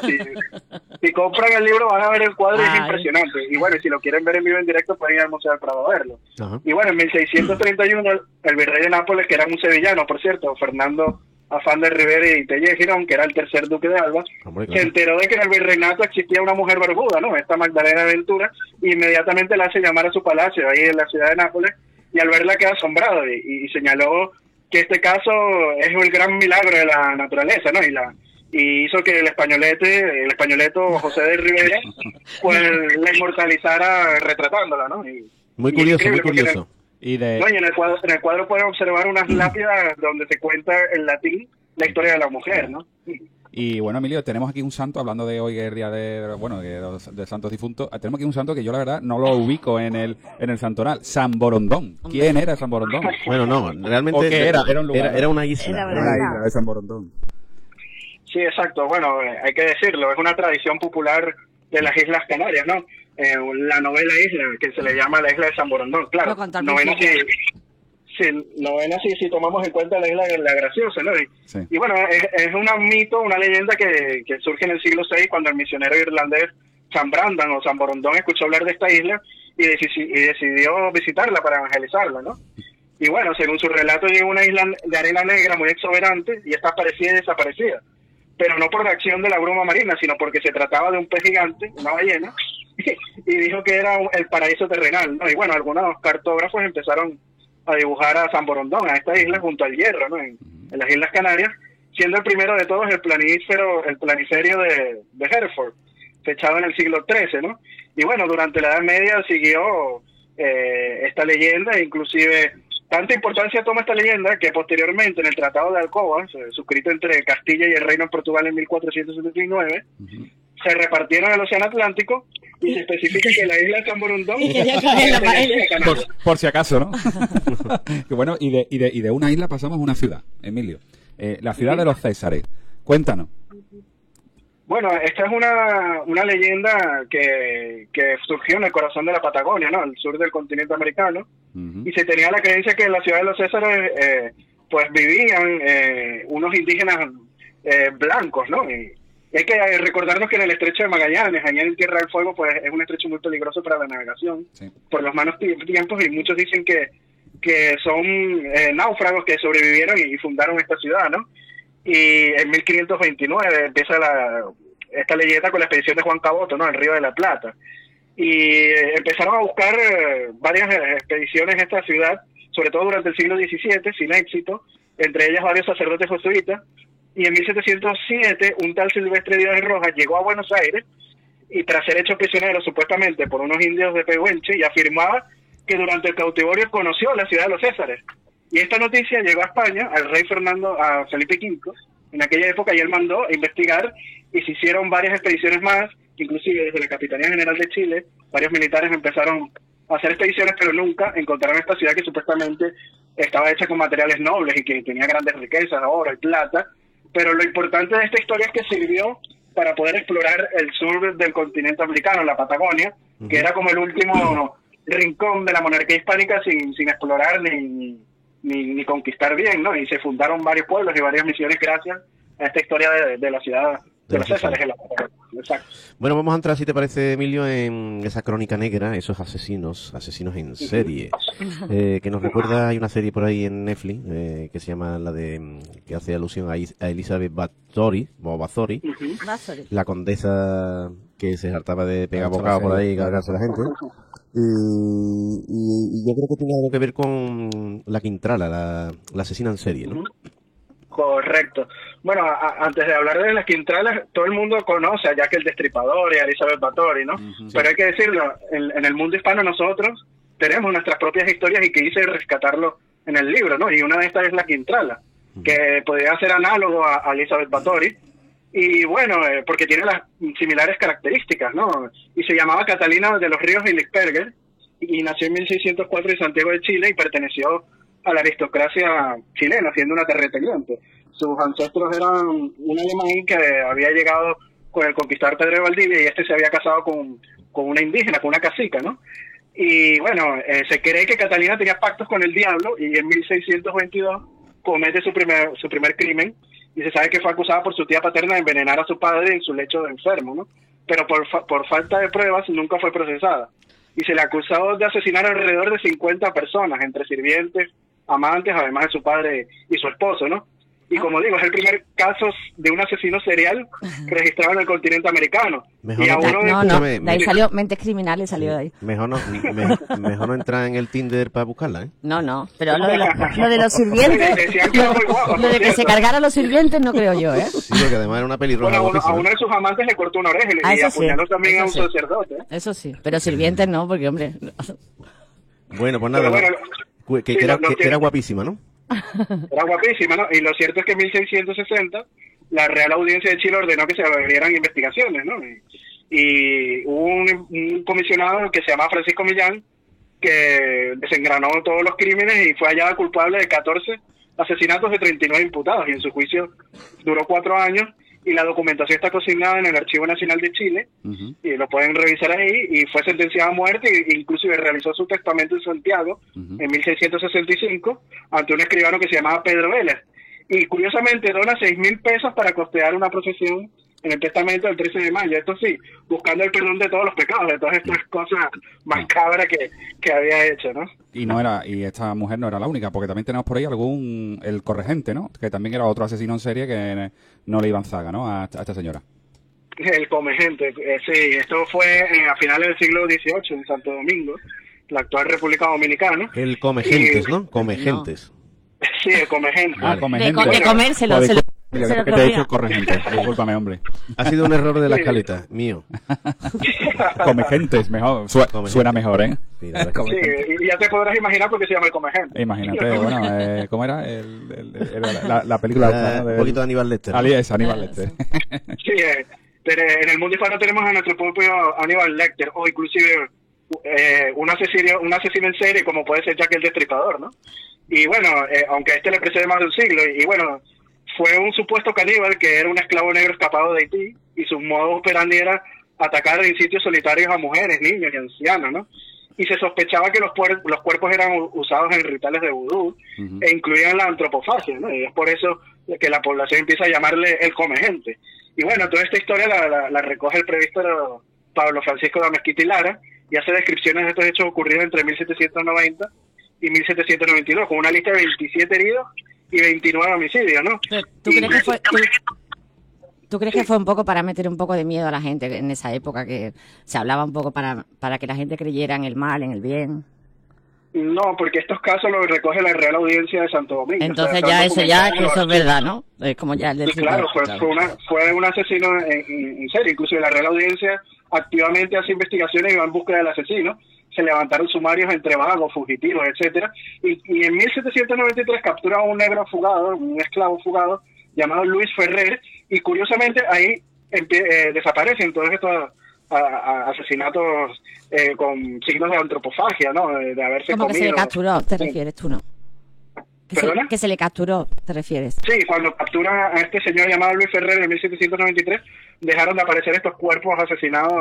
[SPEAKER 5] Si compran el libro van a ver el cuadro, es
[SPEAKER 3] Ay.
[SPEAKER 5] impresionante. Y bueno, si lo quieren ver en vivo en directo, pueden ir al Museo del Prado a verlo.
[SPEAKER 1] Ajá.
[SPEAKER 5] Y bueno, en 1631, el virrey de Nápoles, que era un sevillano, por cierto, Fernando afán de Rivera y Tellez Girón, que era el tercer duque de Alba,
[SPEAKER 1] Hombre,
[SPEAKER 5] se
[SPEAKER 1] claro.
[SPEAKER 5] enteró de que en el virreinato existía una mujer barbuda, ¿no? Esta Magdalena Ventura, y inmediatamente la hace llamar a su palacio, ahí en la ciudad de Nápoles, y al verla queda asombrado y señaló que este caso es el gran milagro de la naturaleza, ¿no? Y hizo que el españoleto José de Rivera, pues la inmortalizara retratándola, ¿no?
[SPEAKER 1] Muy curioso, muy
[SPEAKER 5] increíble, porque
[SPEAKER 1] curioso.
[SPEAKER 2] Y
[SPEAKER 5] no, y en el cuadro pueden observar unas lápidas donde se cuenta en latín la historia de la mujer, ¿no?
[SPEAKER 2] Y bueno, Emilio, tenemos aquí un santo, hablando de hoy, que es el día de santos difuntos, tenemos aquí un santo que yo la verdad no lo ubico en el santoral, San Borondón. ¿Quién era San Borondón?
[SPEAKER 1] Bueno, no, realmente
[SPEAKER 2] ¿O qué era? Era un lugar.
[SPEAKER 1] era una isla.
[SPEAKER 3] Era
[SPEAKER 2] Era la isla de San Borondón.
[SPEAKER 5] Sí, exacto. Bueno, hay que decirlo, es una tradición popular de las Islas Canarias, ¿no? La novela isla, que se le llama la isla de San Borondón, claro.
[SPEAKER 3] Lo contó al
[SPEAKER 5] Novena
[SPEAKER 3] principio.
[SPEAKER 5] si tomamos en cuenta la isla de la Graciosa, ¿no?
[SPEAKER 2] Sí.
[SPEAKER 5] Y bueno, es un mito, una leyenda que surge en el siglo VI cuando el misionero irlandés San Brandan o San Borondón escuchó hablar de esta isla y decidió visitarla para evangelizarla, ¿no? Y bueno, según su relato, llegó a una isla de arena negra muy exuberante y esta aparecía y desaparecía. Pero no por la acción de la bruma marina, sino porque se trataba de un pez gigante, una ballena, y dijo que era el paraíso terrenal, ¿no? Y bueno, algunos cartógrafos empezaron a dibujar a San Borondón, a esta isla junto al Hierro, ¿no? En las Islas Canarias, siendo el primero de todos el planiferio de Hereford, fechado en el siglo XIII, ¿no? Y bueno, durante la Edad Media siguió esta leyenda, inclusive tanta importancia toma esta leyenda que posteriormente en el Tratado de Alcoba, suscrito entre Castilla y el Reino de Portugal en 1479, se repartieron el Océano Atlántico y se especifica que la isla de San Borondón
[SPEAKER 3] Y quería coger la paella.
[SPEAKER 2] Por si acaso, ¿no? Que bueno, y de una isla pasamos a una ciudad, Emilio. La ciudad de los Césares. Cuéntanos.
[SPEAKER 5] Bueno, esta es una leyenda que surgió en el corazón de la Patagonia, ¿no? Al sur del continente americano. Y se tenía la creencia que en la ciudad de los Césares pues vivían unos indígenas blancos, ¿no? Y hay que recordarnos que en el estrecho de Magallanes, allá en Tierra del Fuego, pues es un estrecho muy peligroso para la navegación,
[SPEAKER 2] Sí.
[SPEAKER 5] por los malos tiempos, y muchos dicen que son náufragos que sobrevivieron y fundaron esta ciudad, ¿no? Y en 1529 empieza esta leyenda con la expedición de Juan Caboto, ¿no? El Río de la Plata. Y empezaron a buscar varias expediciones a esta ciudad, sobre todo durante el siglo XVII, sin éxito, entre ellas varios sacerdotes jesuitas. Y en 1707, un tal Silvestre Díaz de Rojas llegó a Buenos Aires y tras ser hecho prisionero supuestamente por unos indios de Pehuenche, y afirmaba que durante el cautiverio conoció la ciudad de los Césares. Y esta noticia llegó a España, al rey a Felipe V, en aquella época, y él mandó a investigar y se hicieron varias expediciones más, inclusive desde la Capitanía General de Chile, varios militares empezaron a hacer expediciones, pero nunca encontraron esta ciudad que supuestamente estaba hecha con materiales nobles y que tenía grandes riquezas, oro y plata. Pero lo importante de esta historia es que sirvió para poder explorar el sur del continente americano, la Patagonia, que era como el último rincón de la monarquía hispánica sin explorar ni conquistar bien, ¿no? Y se fundaron varios pueblos y varias misiones gracias a esta historia de la ciudad de los Césares en la Patagonia. Exacto.
[SPEAKER 1] Bueno, vamos a entrar, si te parece, Emilio, en esa crónica negra, esos asesinos en serie, que nos recuerda, hay una serie por ahí en Netflix, que se llama que hace alusión a Elizabeth Bathory, la condesa que se hartaba de pegar bocado por ahí y cargarse a la gente. Y yo creo que tiene algo que ver con la Quintrala, la asesina en serie, ¿no?
[SPEAKER 5] Correcto. Bueno, antes de hablar de las Quintralas, todo el mundo conoce a Jack el Destripador y a Elizabeth Bathory, ¿no?
[SPEAKER 2] Sí.
[SPEAKER 5] Pero hay que decirlo, en el mundo hispano nosotros tenemos nuestras propias historias y que hice rescatarlo en el libro, ¿no? Y una de estas es la Quintrala, que podría ser análogo a Elizabeth Bathory. Y bueno, porque tiene las similares características, ¿no? Y se llamaba Catalina de los Ríos y Lisperger y nació en 1604 en Santiago de Chile y perteneció a la aristocracia chilena, siendo una terrateniente. Sus ancestros eran un alemán que había llegado con el conquistador Pedro de Valdivia y se había casado con una indígena, con una cacica, ¿no? Y bueno, se cree que Catalina tenía pactos con el diablo y en 1622 comete su primer crimen y se sabe que fue acusada por su tía paterna de envenenar a su padre en su lecho de enfermo, ¿no? Pero por falta de pruebas nunca fue procesada. Y se le acusó de asesinar alrededor de 50 personas, entre sirvientes, amantes, además de su padre y su esposo, ¿no? Y como digo, es el primer caso de un asesino serial registrado en el continente americano.
[SPEAKER 1] Mejor
[SPEAKER 5] Y a
[SPEAKER 1] no-
[SPEAKER 5] uno de-
[SPEAKER 3] No,
[SPEAKER 1] escúchame,
[SPEAKER 3] de ahí salió Mentes Criminales, salió de ahí.
[SPEAKER 1] Mejor no entrar en el Tinder para buscarla, ¿eh?
[SPEAKER 3] No, pero lo de los sirvientes,
[SPEAKER 5] Decían que era muy guapa,
[SPEAKER 3] lo de que
[SPEAKER 5] por
[SPEAKER 3] se
[SPEAKER 5] cierto.
[SPEAKER 3] cargaran los sirvientes no creo yo, ¿eh?
[SPEAKER 1] Sí, porque además era una pelirroja
[SPEAKER 5] Bueno, a
[SPEAKER 1] guapísima.
[SPEAKER 5] uno de sus amantes le cortó una oreja y
[SPEAKER 3] Ah, eso sí,
[SPEAKER 5] apuñaló también a un
[SPEAKER 3] eso sí.
[SPEAKER 5] sacerdote.
[SPEAKER 3] Eso sí, pero sirvientes no, porque hombre,
[SPEAKER 1] Bueno, pues nada,
[SPEAKER 5] Pero bueno,
[SPEAKER 1] que
[SPEAKER 5] sí,
[SPEAKER 1] era,
[SPEAKER 5] lo
[SPEAKER 1] que
[SPEAKER 5] que-
[SPEAKER 1] era guapísima, ¿no?
[SPEAKER 5] Era guapísima, ¿no? Y lo cierto es que en 1660 la Real Audiencia de Chile ordenó que se abrieran investigaciones, ¿no? Y hubo un comisionado que se llama Francisco Millán que desengranó todos los crímenes y fue hallado culpable de 14 asesinatos de 39 imputados, y en su juicio duró 4 años, y la documentación está consignada en el Archivo Nacional de Chile,
[SPEAKER 2] Ujú.
[SPEAKER 5] y lo pueden revisar ahí, y fue sentenciado a muerte, e inclusive realizó su testamento en Santiago
[SPEAKER 2] Ujú.
[SPEAKER 5] en 1665 ante un escribano que se llamaba Pedro Vélez, y curiosamente dona 6.000 pesos para costear una procesión en el testamento del 13 de mayo, esto sí, buscando el perdón de todos los pecados, de todas estas cosas macabras que había hecho, ¿no?
[SPEAKER 2] Y esta mujer no era la única, porque también tenemos por ahí el Corregente, ¿no? Que también era otro asesino en serie que no le iban zaga, ¿no? A esta señora.
[SPEAKER 5] El Comegente, sí, esto fue a finales del siglo XVIII en Santo Domingo, la actual República Dominicana.
[SPEAKER 1] El come gentes,
[SPEAKER 5] Y-
[SPEAKER 1] ¿no? Come gentes.
[SPEAKER 5] Sí, el Comegente.
[SPEAKER 2] Ah, Comegente.
[SPEAKER 3] de comérselo,
[SPEAKER 2] Joder,
[SPEAKER 3] se lo
[SPEAKER 2] que te he
[SPEAKER 3] comía.
[SPEAKER 2] dicho Corregente. Discúlpame, hombre.
[SPEAKER 1] Ha sido un error de la escaleta, mío.
[SPEAKER 2] Comegentes, mejor.
[SPEAKER 1] Comegente.
[SPEAKER 2] Suena mejor, ¿eh?
[SPEAKER 1] Sí, la verdad que
[SPEAKER 5] Sí, y ya te podrás imaginar por qué se llama el Comegente.
[SPEAKER 2] Imagínate, bueno, ¿cómo era? Era la película esta, ¿no?
[SPEAKER 1] Un poquito de Aníbal Lecter, ¿no?
[SPEAKER 2] Aníbal Lecter.
[SPEAKER 5] Sí, pero en el mundo hispano tenemos a nuestro propio Aníbal Lecter, o inclusive un asesino en serie como puede ser Jack el Destripador, ¿no? Y bueno, aunque a este le precede más de un siglo, y bueno, fue un supuesto caníbal que era un esclavo negro escapado de Haití, y su modo operandi era atacar en sitios solitarios a mujeres, niños y ancianos, ¿no? Y se sospechaba que los cuerpos eran usados en rituales de vudú,
[SPEAKER 2] Ujú.
[SPEAKER 5] e incluían la antropofagia, ¿no? Y es por eso que la población empieza a llamarle el Comegente. Y bueno, toda esta historia la recoge el presbítero Pablo Francisco de Mezquita y Lara, y hace descripciones de estos hechos ocurridos entre 1790 y 1792, con una lista de 27 heridos y 29 homicidios, ¿no?
[SPEAKER 3] ¿Tú crees que fue un poco para meter un poco de miedo a la gente en esa época, que se hablaba un poco para que la gente creyera en el mal, en el bien?
[SPEAKER 5] No, porque estos casos los recoge la Real Audiencia de Santo Domingo.
[SPEAKER 3] Entonces
[SPEAKER 5] O sea,
[SPEAKER 3] ya
[SPEAKER 5] están
[SPEAKER 3] eso ya, que
[SPEAKER 5] documentados.
[SPEAKER 3] eso es verdad, ¿no? Es como ya el del
[SPEAKER 5] Sí, claro,
[SPEAKER 3] Destripador.
[SPEAKER 5] fue un asesino en serie. Inclusive la Real Audiencia activamente hace investigaciones y va en búsqueda del asesino. Se levantaron sumarios entre vagos, fugitivos, etcétera. Y en 1793 captura a un negro fugado, un esclavo fugado, llamado Luis Ferrer, y curiosamente ahí desaparecen todos estos asesinatos con signos de antropofagia, ¿no? De haberse
[SPEAKER 3] Como que se le
[SPEAKER 5] comido.
[SPEAKER 3] capturó, te
[SPEAKER 5] Sí.
[SPEAKER 3] refieres tú, ¿no?
[SPEAKER 5] ¿Perdona?
[SPEAKER 3] Que se le capturó, te refieres.
[SPEAKER 5] Sí, cuando captura a este señor llamado Luis Ferrer en 1793, dejaron de aparecer estos cuerpos asesinados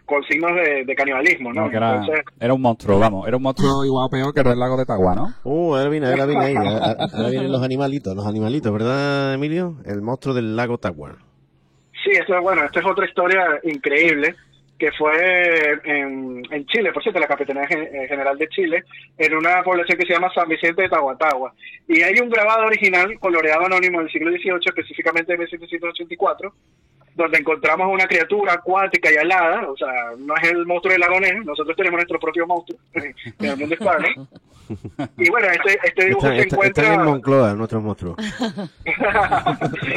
[SPEAKER 5] con signos de canibalismo, ¿no?
[SPEAKER 2] No, que era
[SPEAKER 5] Entonces,
[SPEAKER 2] un monstruo, vamos. Era un monstruo igual o peor que el del lago de Tagua, ¿no?
[SPEAKER 1] ahora viene ahí. Ahora vienen los animalitos, ¿verdad, Emilio? El monstruo del lago Tagua.
[SPEAKER 5] sí, esto es otra historia increíble, que fue en Chile, por cierto, la Capitanía General de Chile, en una población que se llama San Vicente de Tahuatahua. Y hay un grabado original coloreado anónimo del siglo XVIII, específicamente de 1784, donde encontramos una criatura acuática y alada, o sea, no es el monstruo del lago Ness, nosotros tenemos nuestro propio monstruo en el mundo hispano. Y bueno, este dibujo se encuentra...
[SPEAKER 1] Está en Moncloa, nuestro monstruo.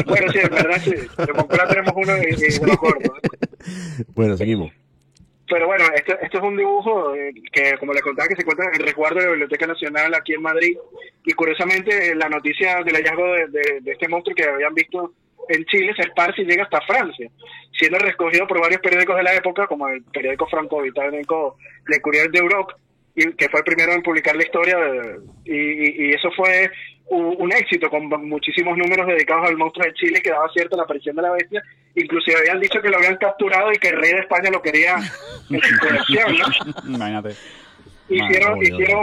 [SPEAKER 5] Bueno, sí, en verdad sí, en Moncloa tenemos uno y uno corto.
[SPEAKER 1] Bueno, seguimos.
[SPEAKER 5] Pero bueno, esto es un dibujo que, como les contaba, que se encuentra en el resguardo de la Biblioteca Nacional aquí en Madrid. Y curiosamente, la noticia del hallazgo de este monstruo que habían visto en Chile se esparce y llega hasta Francia, siendo recogido por varios periódicos de la época, como el periódico franco-británico Le Courrier d'Europe, que fue el primero en publicar la historia. Y eso fue un éxito, con muchísimos números dedicados al monstruo de Chile, que daba cierta la aparición de la bestia. Inclusive habían dicho que lo habían capturado y que el rey de España lo quería en su colección, ¿no?
[SPEAKER 2] Imagínate.
[SPEAKER 5] Hicieron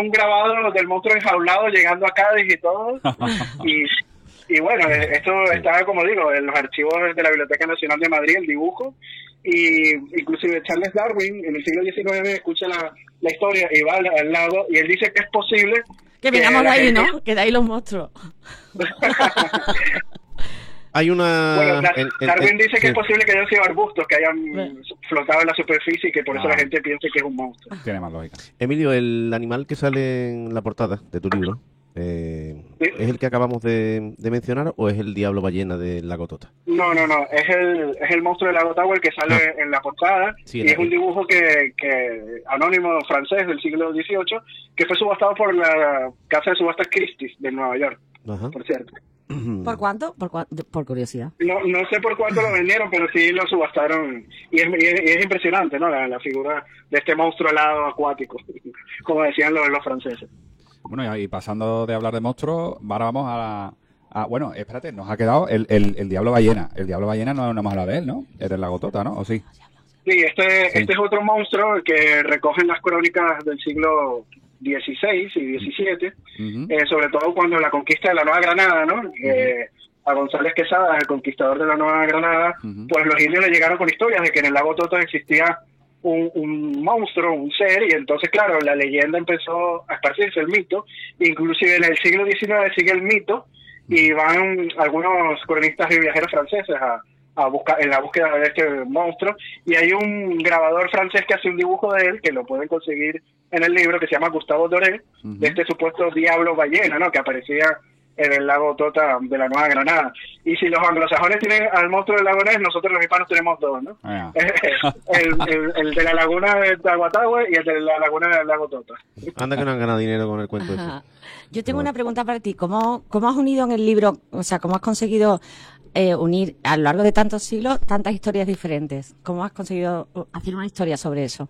[SPEAKER 5] un grabado del monstruo enjaulado llegando a Cádiz y todo. Y bueno, esto está, como digo, en los archivos de la Biblioteca Nacional de Madrid, el dibujo. Y inclusive Charles Darwin en el siglo XIX escucha la historia y va al lago, y él dice que es posible
[SPEAKER 3] Que vengamos de
[SPEAKER 5] la
[SPEAKER 3] ahí,
[SPEAKER 5] gente-
[SPEAKER 3] ¿no? Que de ahí los monstruos.
[SPEAKER 1] Hay una...
[SPEAKER 5] Bueno, Darwin dice que
[SPEAKER 1] sí.
[SPEAKER 5] es posible que hayan sido arbustos, que hayan flotado en la superficie y que por eso
[SPEAKER 2] Ah.
[SPEAKER 5] la gente piensa que es un monstruo.
[SPEAKER 2] Tiene más lógica.
[SPEAKER 1] Emilio, el animal que sale en la portada de tu libro, ¿es el que acabamos de mencionar o es el diablo ballena del lago Tota?
[SPEAKER 5] No, es el monstruo del lago Tawa el que sale en la portada,
[SPEAKER 1] Sí,
[SPEAKER 5] y es un dibujo que anónimo francés del siglo XVIII, que fue subastado por la casa de subastas Christie's de Nueva York,
[SPEAKER 1] Ajá.
[SPEAKER 5] por cierto.
[SPEAKER 3] ¿Por cuánto? Por curiosidad.
[SPEAKER 5] No sé por cuánto lo vendieron, pero sí lo subastaron. Y es impresionante, ¿no? La figura de este monstruo alado acuático, como decían los franceses.
[SPEAKER 2] Bueno, y pasando de hablar de monstruos, ahora vamos bueno, espérate, nos ha quedado el diablo ballena. El diablo ballena no hemos hablado de él, ¿no? Es del lago Tota, ¿no? ¿O sí?
[SPEAKER 5] Sí, este es otro monstruo que recogen las crónicas del siglo XVI y XVII,
[SPEAKER 2] Ujú.
[SPEAKER 5] sobre todo cuando la conquista de la Nueva Granada, ¿no? A González Quesada, el conquistador de la Nueva Granada,
[SPEAKER 2] Ujú.
[SPEAKER 5] pues los indios le llegaron con historias de que en el lago Tota existía un monstruo, un ser, y entonces, claro, la leyenda empezó a esparcirse, el mito, inclusive en el siglo XIX sigue el mito, y van algunos cronistas y viajeros franceses a buscar, en la búsqueda de este monstruo, y hay un grabador francés que hace un dibujo de él, que lo pueden conseguir en el libro, que se llama Gustave Doré,
[SPEAKER 2] Ujú.
[SPEAKER 5] de este supuesto diablo ballena, ¿no? Que aparecía en el lago Tota de la Nueva Granada. Y si los anglosajones tienen al monstruo del lago Ness, nosotros los hispanos tenemos dos, ¿no?
[SPEAKER 2] Ah,
[SPEAKER 5] el de la laguna de Tahuatahue y el de la laguna del lago Tota.
[SPEAKER 1] Anda que no han ganado dinero con el cuento ese.
[SPEAKER 3] Ajá. Yo tengo una pregunta para ti. ¿Cómo has unido en el libro, o sea, cómo has conseguido unir a lo largo de tantos siglos tantas historias diferentes? ¿Cómo has conseguido hacer una historia sobre eso?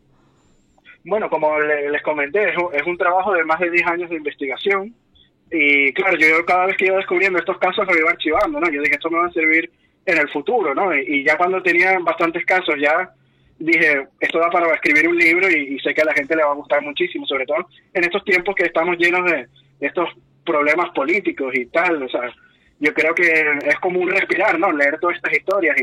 [SPEAKER 5] Bueno, como les comenté, es un trabajo de más de 10 años de investigación. Y claro, yo cada vez que iba descubriendo estos casos lo iba archivando, ¿no? Yo dije, esto me va a servir en el futuro, ¿no? Y ya cuando tenía bastantes casos, ya dije, esto da para escribir un libro, y sé que a la gente le va a gustar muchísimo, sobre todo en estos tiempos que estamos llenos de estos problemas políticos y tal. O sea, yo creo que es como un respirar, ¿no? Leer todas estas historias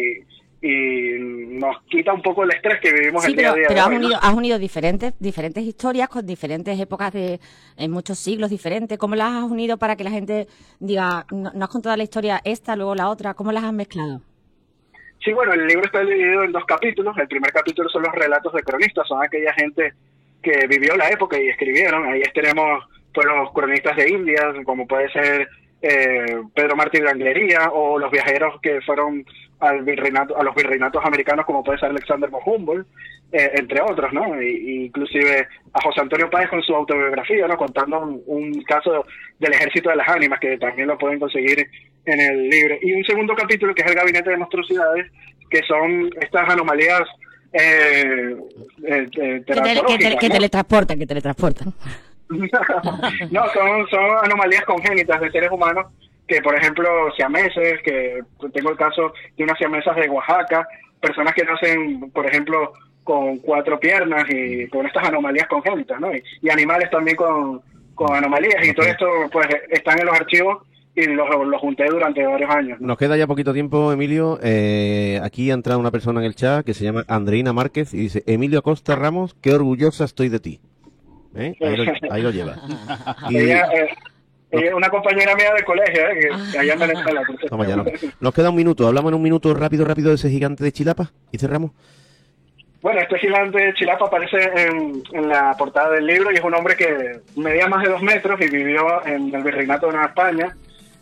[SPEAKER 5] y nos quita un poco el estrés que vivimos
[SPEAKER 3] Sí,
[SPEAKER 5] el día a día.
[SPEAKER 3] pero
[SPEAKER 5] de hoy, ¿no?
[SPEAKER 3] has unido diferentes historias con diferentes épocas en muchos siglos diferentes. ¿Cómo las has unido para que la gente diga, no has contado la historia esta, luego la otra? ¿Cómo las has mezclado?
[SPEAKER 5] Sí, bueno, el libro está dividido en 2 capítulos. El primer capítulo son los relatos de cronistas, son aquella gente que vivió la época y escribieron. Ahí tenemos pues los cronistas de Indias, como puede ser Pedro Martí de Anglería, o los viajeros que fueron a los virreinatos americanos, como puede ser Alexander von Humboldt, entre otros, ¿no? Inclusive a José Antonio Páez con su autobiografía, ¿no? Contando un caso del Ejército de las Ánimas, que también lo pueden conseguir en el libro. Y un segundo capítulo, que es el Gabinete de Monstruosidades, que son estas anomalías teratológicas,
[SPEAKER 3] Que
[SPEAKER 5] ¿no?
[SPEAKER 3] teletransportan.
[SPEAKER 5] No, son anomalías congénitas de seres humanos, que por ejemplo siameses, que tengo el caso de unas siamesas de Oaxaca, personas que nacen, por ejemplo, con 4 piernas y con estas anomalías congénitas, ¿no? Y animales también con anomalías, y todo esto pues están en los archivos, y los junté durante varios años, ¿no?
[SPEAKER 1] Nos queda ya poquito tiempo, Emilio. Aquí ha entrado una persona en el chat que se llama Andreina Márquez y dice: Emilio Acosta Ramos, qué orgullosa estoy de ti. Ahí lo lleva. Y,
[SPEAKER 5] Ella es una compañera mía de colegio, que allá anda en la escuela. por cierto.
[SPEAKER 1] toma, ya no. Nos queda un minuto. Hablamos en un minuto rápido de ese gigante de Chilapa y cerramos.
[SPEAKER 5] Bueno, este gigante de Chilapa aparece en la portada del libro, y es un hombre que medía más de 2 metros y vivió en el Virreinato de Nueva España.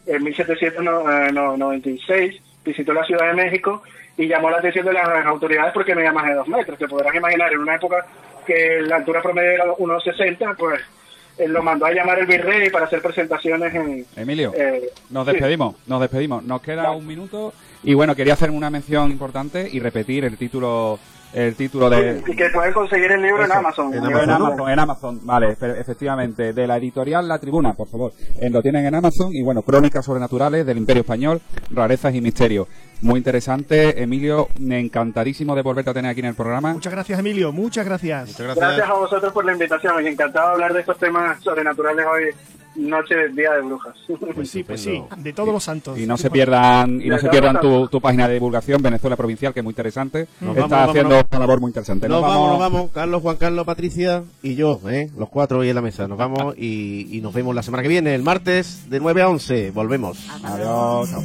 [SPEAKER 5] En 1796 visitó la Ciudad de México y llamó la atención de las autoridades porque medía más de 2 metros. Te podrás imaginar, en una época que la altura promedio era 1,60, pues él lo mandó a llamar el virrey para hacer presentaciones en...
[SPEAKER 2] Emilio, nos
[SPEAKER 5] sí.
[SPEAKER 2] despedimos. Nos queda un minuto. Y bueno, quería hacer una mención importante y repetir el título de...
[SPEAKER 5] Y que pueden conseguir el libro en Amazon.
[SPEAKER 2] En Amazon, vale, efectivamente, de la editorial La Tribuna, por favor. Lo tienen en Amazon. Y bueno, Crónicas Sobrenaturales del Imperio Español, Rarezas y Misterios. Muy interesante, Emilio, encantadísimo de volverte a tener aquí en el programa.
[SPEAKER 4] Muchas gracias, Emilio, muchas gracias.
[SPEAKER 5] Gracias a vosotros por la invitación, y encantado de hablar de estos temas sobrenaturales hoy noche de Día de Brujas.
[SPEAKER 4] Pues sí, de todos los santos.
[SPEAKER 2] Y no se pierdan tu página de divulgación, Venezuela Provincial, que es muy interesante. Está haciendo una labor muy interesante.
[SPEAKER 1] Nos vamos, Carlos, Juan Carlos, Patricia y yo, los cuatro hoy en la mesa. Nos vamos y nos vemos la semana que viene, el martes de 9 a 11. Volvemos.
[SPEAKER 2] Adiós. Chao.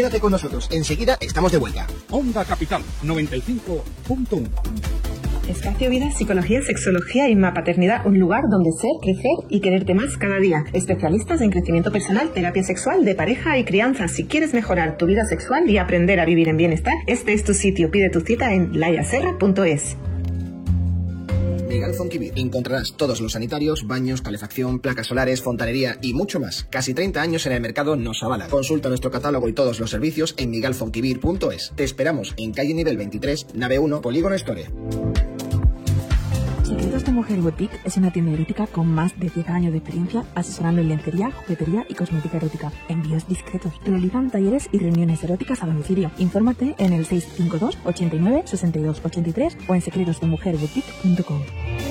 [SPEAKER 6] Quédate con nosotros, enseguida estamos de vuelta.
[SPEAKER 7] Onda Capital 95.1.
[SPEAKER 8] Espacio Vida, Psicología, Sexología y Mapaternidad, un lugar donde ser, crecer y quererte más cada día. Especialistas en crecimiento personal, terapia sexual, de pareja y crianza. Si quieres mejorar tu vida sexual y aprender a vivir en bienestar, este es tu sitio. Pide tu cita en layaserra.es.
[SPEAKER 6] Miguel Fonkibir. Encontrarás todos los sanitarios, baños, calefacción, placas solares, fontanería y mucho más. Casi 30 años en el mercado nos avalan. Consulta nuestro catálogo y todos los servicios en miguelfonkibir.es. Te esperamos en calle nivel 23, nave 1, Polígono Store.
[SPEAKER 9] Secretos de Mujer Boutique es una tienda erótica con más de 10 años de experiencia asesorando en lencería, juguetería y cosmética erótica. Envíos discretos. Realizan talleres y reuniones eróticas a domicilio. Infórmate en el 652 89 62 83 o en secretosdemujerboutique.com.